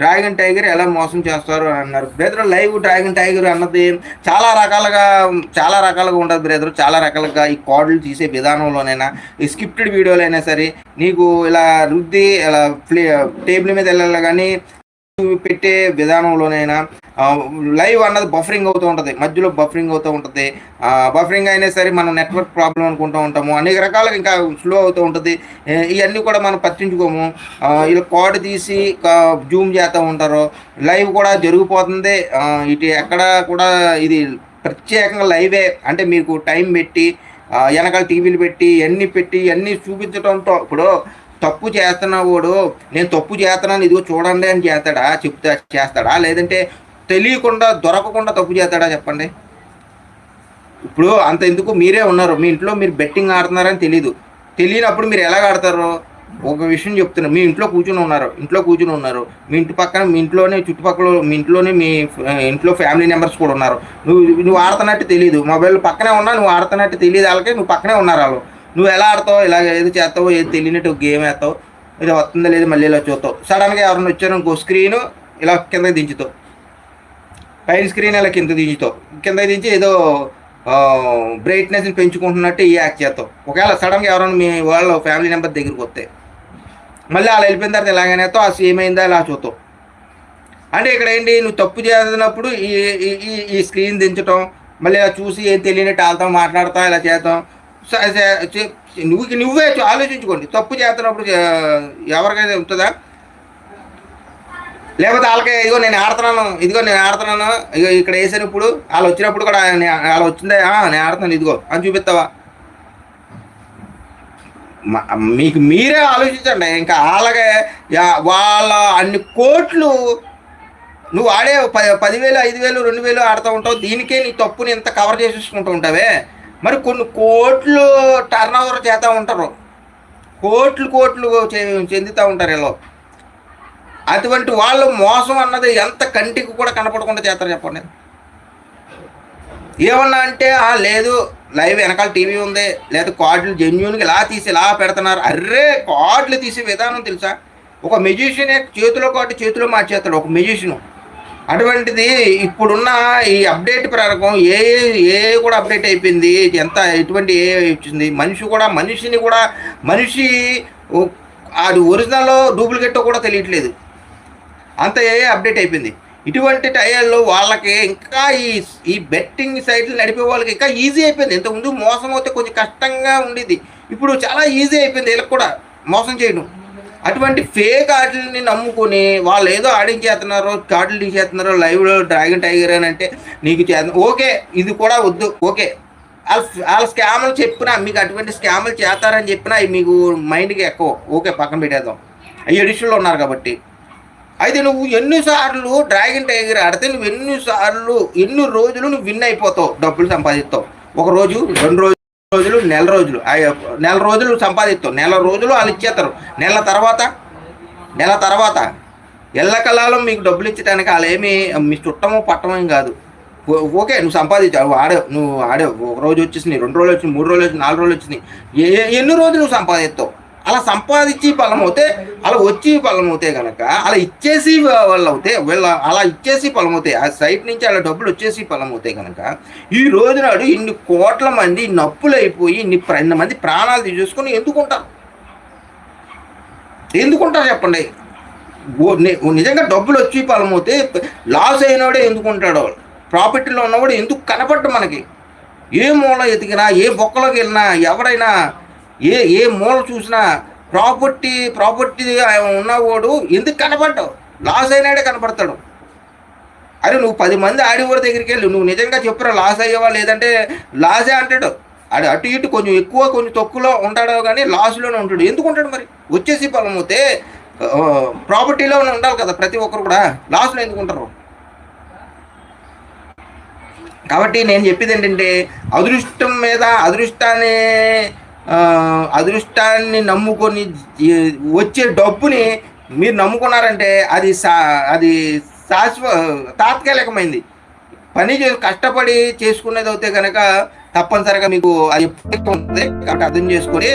Dragon tiger ఎలా మోసం చేస్తారు అని అన్నారు బ్రదర్. లైవ్ డ్రాగన్ టైగర్ అన్నది చాలా రకాలుగా ఉంటుంది బ్రదర్. చాలా రకాలుగా ఈ కార్డులు తీసే విధానంలోనైనా, ఈ స్క్రిప్టెడ్ వీడియోలు అయినా సరే, నీకు ఇలా రుద్ది ఇలా టేబుల్ మీద వెళ్ళాలి కానీ పెట్టే విధానంలోనైనా లైవ్ అన్నది బఫరింగ్ అవుతూ ఉంటుంది, మధ్యలో బఫరింగ్ అవుతూ ఉంటుంది. బఫరింగ్ అయినా సరే మనం నెట్వర్క్ ప్రాబ్లం అనుకుంటూ ఉంటాము, అనేక రకాలుగా ఇంకా స్లో అవుతూ ఉంటుంది. ఇవన్నీ కూడా మనం పట్టించుకోము. ఇలా కార్డు తీసి జూమ్ చేస్తూ ఉంటారు, లైవ్ కూడా జరిగిపోతుంది. ఇటు ఎక్కడ కూడా ఇది ప్రత్యేకంగా లైవే అంటే మీకు టైం పెట్టి వెనకాల టీవీలు పెట్టి అన్నీ చూపించడంతో ఇప్పుడు తప్పు చేస్తున్నవాడు నేను తప్పు చేస్తున్నాను ఇదిగో చూడండి అని చేస్తాడా లేదంటే తెలియకుండా దొరకకుండా తప్పు చేస్తాడా చెప్పండి. ఇప్పుడు అంత ఎందుకు, మీరే ఉన్నారు, మీ ఇంట్లో మీరు బెట్టింగ్ ఆడుతున్నారని తెలియనప్పుడు మీరు ఎలాగ ఆడతారు? ఒక విషయం చెప్తున్నారు, మీ ఇంట్లో కూర్చుని ఉన్నారు, మీ ఇంటి పక్కన మీ ఇంట్లోనే చుట్టుపక్కల మీ ఇంట్లో ఫ్యామిలీ మెంబర్స్ కూడా ఉన్నారు. నువ్వు ఆడుతున్నట్టు తెలియదు, మొబైల్ పక్కనే ఉన్నా నువ్వు ఆడుతున్నట్టు తెలియదు, వాళ్ళకి నువ్వు పక్కనే ఉన్నారు వాళ్ళు. నువ్వు ఎలా ఆడతావు, ఇలాగ ఏది చేస్తావు, ఏది తెలియనట్టు గేమ్ వేస్తావు, ఇది వస్తుందా లేదు మళ్ళీ ఇలా చూస్తావు. సడన్గా ఎవరైనా వచ్చారు ఇంకో స్క్రీను ఇలా కిందకి దించుతావు, పైన స్క్రీన్ ఇలా కింద దించి ఏదో బ్రైట్నెస్ని పెంచుకుంటున్నట్టు ఈ యాక్ట్ చేస్తావు. ఒకవేళ సడన్గా ఎవరైనా మీ వాళ్ళ ఫ్యామిలీ మెంబర్ దగ్గరికి వస్తే మళ్ళీ అలా వెళ్ళిపోయిన తర్వాత ఎలాగైనా ఆ సేమ్ అయిందా ఇలా చూస్తావు. అంటే ఇక్కడ ఏంటి, నువ్వు తప్పు చేస్తున్నప్పుడు ఈ స్క్రీన్ దించటం, మళ్ళీ ఇలా చూసి ఏం తెలియనట్టు వాళ్ళతో మాట్లాడతాం, ఇలా చేస్తాం. నువ్వే ఆలోచించుకోండి, తప్పు చేస్తున్నప్పుడు ఎవరికైనా ఉంటుందా? లేకపోతే వాళ్ళకే ఇదిగో నేను ఆడుతున్నాను ఇదిగో ఇక్కడ వేసినప్పుడు వాళ్ళు వచ్చినప్పుడు కూడా వాళ్ళు వచ్చిందా నేను ఆడుతున్నాను ఇదిగో అని చూపిస్తావా? మీకు మీరే ఆలోచించండి. ఇంకా అలాగే వాళ్ళ అన్ని కోట్లు నువ్వు ఆడే 10,000 5,000 2,000 ఆడుతూ ఉంటావు, దీనికే నీ తప్పుని ఎంత కవర్ చేసేసుకుంటూ ఉంటావే. మరి కొన్ని కోట్లు టర్న్ ఓవర్ చేస్తూ ఉంటారు, కోట్లు చెందుతూ ఉంటారు ఇలా. అటువంటి వాళ్ళు మోసం అన్నది ఎంత కంటికి కూడా కనపడకుండా చేస్తారు చెప్పండి. ఏమన్నా అంటే లేదు లైవ్ వెనకాల టీవీ ఉంది, లేదా కార్డులు జెన్యూన్గా ఇలా తీసి ఇలా పెడుతున్నారు. అర్రే కార్డులు తీసే విధానం తెలుసా? ఒక మెజిషియనే చేతిలో మార్చేస్తాడు ఒక మెజిషియన్. అటువంటిది ఇప్పుడున్న ఈ అప్డేట్ ప్రకారం ఏ కూడా అప్డేట్ అయిపోయింది. ఎటువంటి వచ్చింది, మనిషి అది ఒరిజినల్ డూప్లికేట్ కూడా తెలియట్లేదు, అంత అప్డేట్ అయిపోయింది. ఇటువంటి టైర్లో వాళ్ళకి ఇంకా ఈ బెట్టింగ్ సైట్లు నడిపే వాళ్ళకి ఇంకా ఈజీ అయిపోయింది. ఇంతకుముందు మోసం అయితే కొంచెం కష్టంగా ఉండేది, ఇప్పుడు చాలా ఈజీ అయిపోయింది వీళ్ళకి కూడా మోసం చేయడం. అటువంటి ఫేక్ ఆటలని నమ్ముకొని వాళ్ళు ఏదో ఆడించేస్తున్నారు, కార్డులు తీసేస్తున్నారు లైవ్లో డ్రాగన్ టైగర్ అని అంటే నీకు ఓకే, ఇది కూడా వద్దు, ఓకే. వాళ్ళ స్కామ్లు చెప్పినా మీకు అటువంటి స్కామ్లు చేస్తారని చెప్పినా మీకు మైండ్కి ఎక్కువ, ఓకే పక్కన పెట్టేద్దాం, అవి ఎడిషన్లో ఉన్నారు కాబట్టి. అయితే నువ్వు ఎన్నిసార్లు డ్రాగన్ టైగర్ ఆడితే నువ్వు ఎన్ని రోజులు నువ్వు విన్ అయిపోతావు, డబ్బులు సంపాదిస్తావు. ఒక రోజు 2 రోజులు నెల రోజులు సంపాదిస్తావు. నెల రోజులు వాళ్ళు ఇచ్చేస్తారు. నెల తర్వాత ఎల్లకల్లాలో మీకు డబ్బులు ఇచ్చడానికి వాళ్ళు ఏమి మీ చుట్టమో పట్టమేం కాదు. ఓకే నువ్వు సంపాదించావు, నువ్వు ఆడావు, ఒక రోజు వచ్చేసినాయి, 2 రోజులు వచ్చినాయి, 3 రోజులు వచ్చినాయి, 4 రోజులు వచ్చినాయి, ఎన్ని రోజులు నువ్వు సంపాదిస్తావు. అలా సంపాదించి బలమవుతే, అలా వచ్చి బలమవుతే కనుక అలా ఇచ్చేసి అలా ఇచ్చేసి బలమవుతాయి, ఆ సైట్ నుంచి అలా డబ్బులు వచ్చేసి బలమవుతాయి కనుక ఈ రోజు నాడు ఇన్ని కోట్ల మంది నప్పులు అయిపోయి ఇన్ని మంది ప్రాణాలు తీసేసుకొని ఎందుకుంటారు చెప్పండి? నిజంగా డబ్బులు వచ్చి బలమవుతే లాస్ అయినవాడే ఎందుకుంటాడో, ప్రాఫిట్లో ఉన్నవాడు ఎందుకు కనపడ్డ మనకి? ఏ మూల ఎతికినా, ఏ బొక్కలోకి వెళ్ళినా, ఎవరైనా ఏ మూల చూసినా ప్రాపర్టీ ఉన్నవాడు ఎందుకు కనపడ్డావు? లాస్ అయినాడే కనపడతాడు. అరే నువ్వు 10 మంది ఆడేవాడి దగ్గరికి వెళ్ళి నువ్వు నిజంగా చెప్పురా లాస్ అయ్యేవా, లేదంటే లాసే అంటాడు. ఆడు అటు ఇటు కొంచెం ఎక్కువ కొంచెం తక్కువలో ఉంటాడో కానీ లాస్లోనే ఉంటాడు. ఎందుకు ఉంటాడు మరి? వచ్చేసి పొలమవుతే ప్రాపర్టీలోనే ఉండాలి కదా ప్రతి ఒక్కరు కూడా, లాస్లో ఎందుకు ఉంటారు? కాబట్టి నేను చెప్పేది ఏంటంటే అదృష్టాన్ని నమ్ముకొని వచ్చే డబ్బుని మీరు నమ్ముకున్నారంటే అది తాత్కాలికమైంది. కష్టపడి చేసుకునేది అయితే కనుక తప్పనిసరిగా మీకు అది ఎప్పుడు ఉంటుంది కాబట్టి అర్థం చేసుకొని